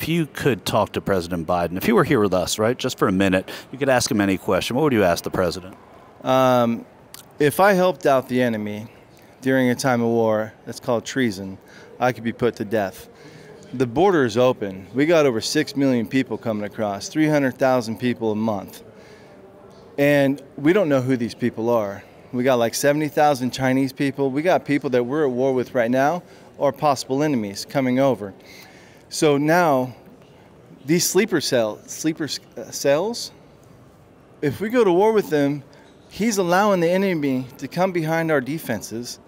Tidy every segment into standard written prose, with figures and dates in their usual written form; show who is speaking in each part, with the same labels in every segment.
Speaker 1: if you could talk to President Biden, if he were here with us, right, just for a minute, you could ask him any question, what would you ask the president?
Speaker 2: If I helped out the enemy during a time of war that's called treason, I could be put to death. The border is open. We got over 6 million people coming across, 300,000 people a month. And we don't know who these people are. We got like 70,000 Chinese people. We got people that we're at war with right now or possible enemies coming over. So now, these sleeper cells, if we go to war with them, he's allowing the enemy to come behind our defenses.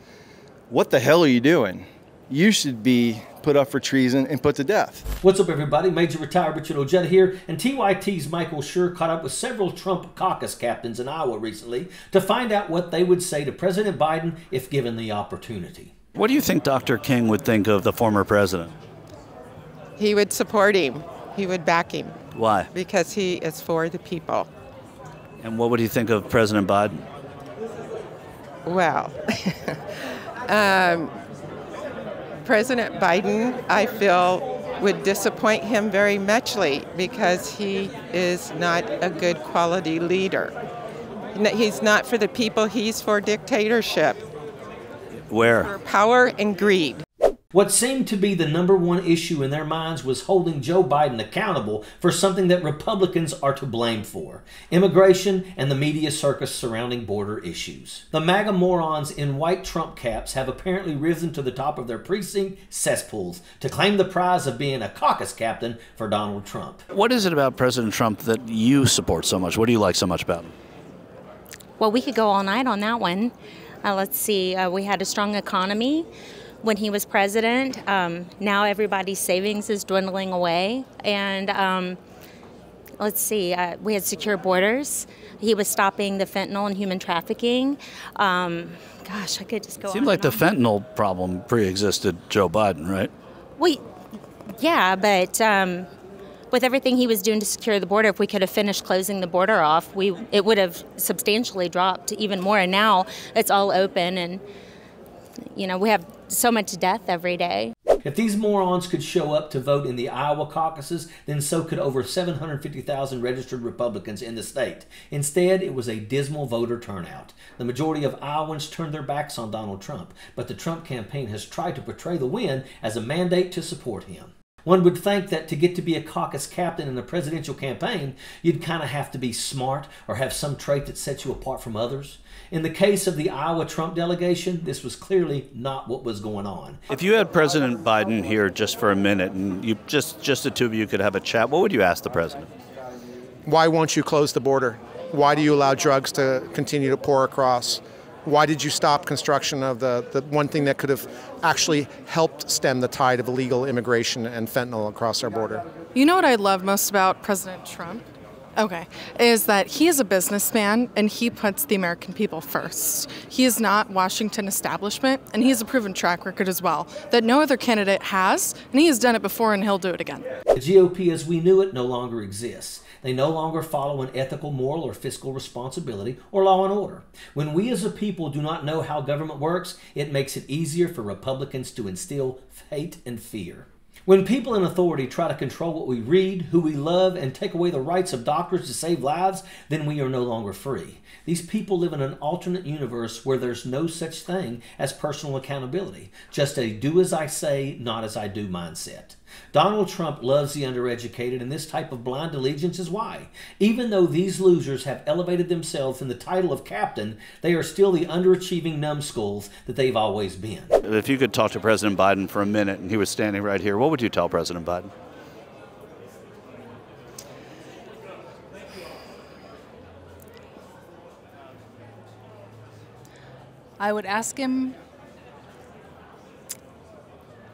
Speaker 2: What the hell are you doing? You should be put up for treason and put to death.
Speaker 3: What's up, everybody? Major Retired Richard Ojeda here, and TYT's Michael Shure caught up with several Trump caucus captains in Iowa recently to find out what they would say to President Biden if given the opportunity.
Speaker 1: What do you think Dr. King would think of the former president?
Speaker 4: He would support him. He would back him.
Speaker 1: Why?
Speaker 4: Because he is for the people.
Speaker 1: And what would he think of President Biden?
Speaker 4: Well, President Biden, I feel, would disappoint him very muchly because he is not a good quality leader. He's not for the people, he's for dictatorship.
Speaker 1: Where?
Speaker 4: For power and greed.
Speaker 3: What seemed to be the #1 issue in their minds was holding Joe Biden accountable for something that Republicans are to blame for: immigration and the media circus surrounding border issues. The MAGA morons in white Trump caps have apparently risen to the top of their precinct cesspools to claim the prize of being a caucus captain for Donald Trump.
Speaker 1: What is it about President Trump that you support so much? What do you like so much about him?
Speaker 5: Well, we could go all night on that one. Let's see, we had a strong economy when he was president. Now everybody's savings is dwindling away. And let's see, we had secure borders. He was stopping the fentanyl and human trafficking. Gosh, I could just go on.
Speaker 1: Seemed like the fentanyl problem pre-existed Joe Biden, right?
Speaker 5: Well, yeah, but with everything he was doing to secure the border, if we could have finished closing the border off, it would have substantially dropped even more. And now it's all open, and you know, we have so much death every day.
Speaker 3: If these morons could show up to vote in the Iowa caucuses, then so could over 750,000 registered Republicans in the state. Instead, it was a dismal voter turnout. The majority of Iowans turned their backs on Donald Trump, but the Trump campaign has tried to portray the win as a mandate to support him. One would think that to get to be a caucus captain in a presidential campaign, you'd kind of have to be smart or have some trait that sets you apart from others. In the case of the Iowa Trump delegation, this was clearly not what was going on.
Speaker 1: If you had President Biden here just for a minute and you just the two of you could have a chat, what would you ask the president?
Speaker 6: Why won't you close the border? Why do you allow drugs to continue to pour across? Why did you stop construction of the one thing that could have actually helped stem the tide of illegal immigration and fentanyl across our border?
Speaker 7: You know what I love most about President Trump? Is that he is a businessman and he puts the American people first. He is not Washington establishment, and he has a proven track record as well that no other candidate has, and he has done it before and he'll do it again.
Speaker 3: The GOP as we knew it no longer exists. They no longer follow an ethical, moral, or fiscal responsibility or law and order. When we as a people do not know how government works, it makes it easier for Republicans to instill hate and fear. When people in authority try to control what we read, who we love, and take away the rights of doctors to save lives, then we are no longer free. These people live in an alternate universe where there's no such thing as personal accountability, just a do as I say, not as I do mindset. Donald Trump loves the undereducated, and this type of blind allegiance is why. Even though these losers have elevated themselves in the title of captain, they are still the underachieving numbskulls that they've always been.
Speaker 1: If you could talk to President Biden for a minute and he was standing right here, what would you tell President Biden?
Speaker 8: I would ask him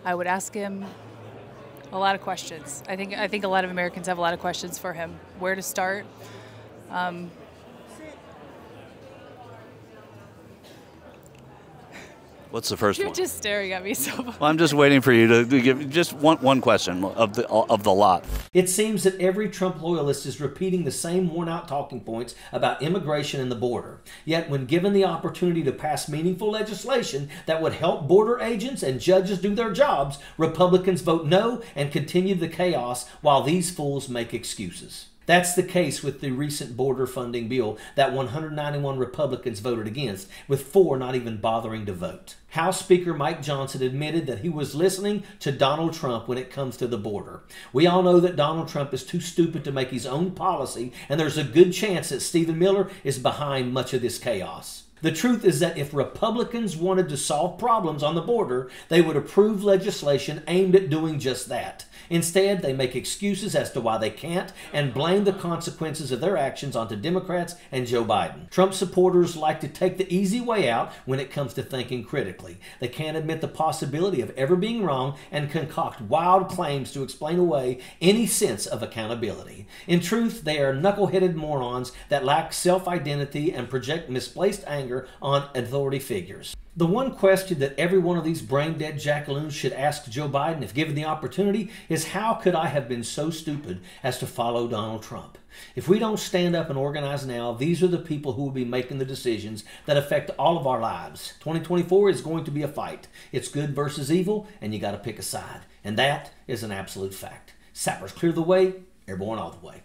Speaker 8: a lot of questions. I think a lot of Americans have a lot of questions for him. Where to start?
Speaker 1: What's the first
Speaker 8: You're
Speaker 1: one?
Speaker 8: just staring at me so much.
Speaker 1: Well, I'm just waiting for you to give just one question of the lot.
Speaker 3: It seems that every Trump loyalist is repeating the same worn-out talking points about immigration and the border. Yet when given the opportunity to pass meaningful legislation that would help border agents and judges do their jobs, Republicans vote no and continue the chaos while these fools make excuses. That's the case with the recent border funding bill that 191 Republicans voted against, with 4 not even bothering to vote. House Speaker Mike Johnson admitted that he was listening to Donald Trump when it comes to the border. We all know that Donald Trump is too stupid to make his own policy, and there's a good chance that Stephen Miller is behind much of this chaos. The truth is that if Republicans wanted to solve problems on the border, they would approve legislation aimed at doing just that. Instead, they make excuses as to why they can't and blame the consequences of their actions onto Democrats and Joe Biden. Trump supporters like to take the easy way out when it comes to thinking critically. They can't admit the possibility of ever being wrong and concoct wild claims to explain away any sense of accountability. In truth, they are knuckle-headed morons that lack self-identity and project misplaced anger on authority figures. The one question that every one of these brain-dead jackaloons should ask Joe Biden if given the opportunity is, how could I have been so stupid as to follow Donald Trump? If we don't stand up and organize now, these are the people who will be making the decisions that affect all of our lives. 2024 is going to be a fight. It's good versus evil, and you got to pick a side. And that is an absolute fact. Sappers clear the way, airborne all the way.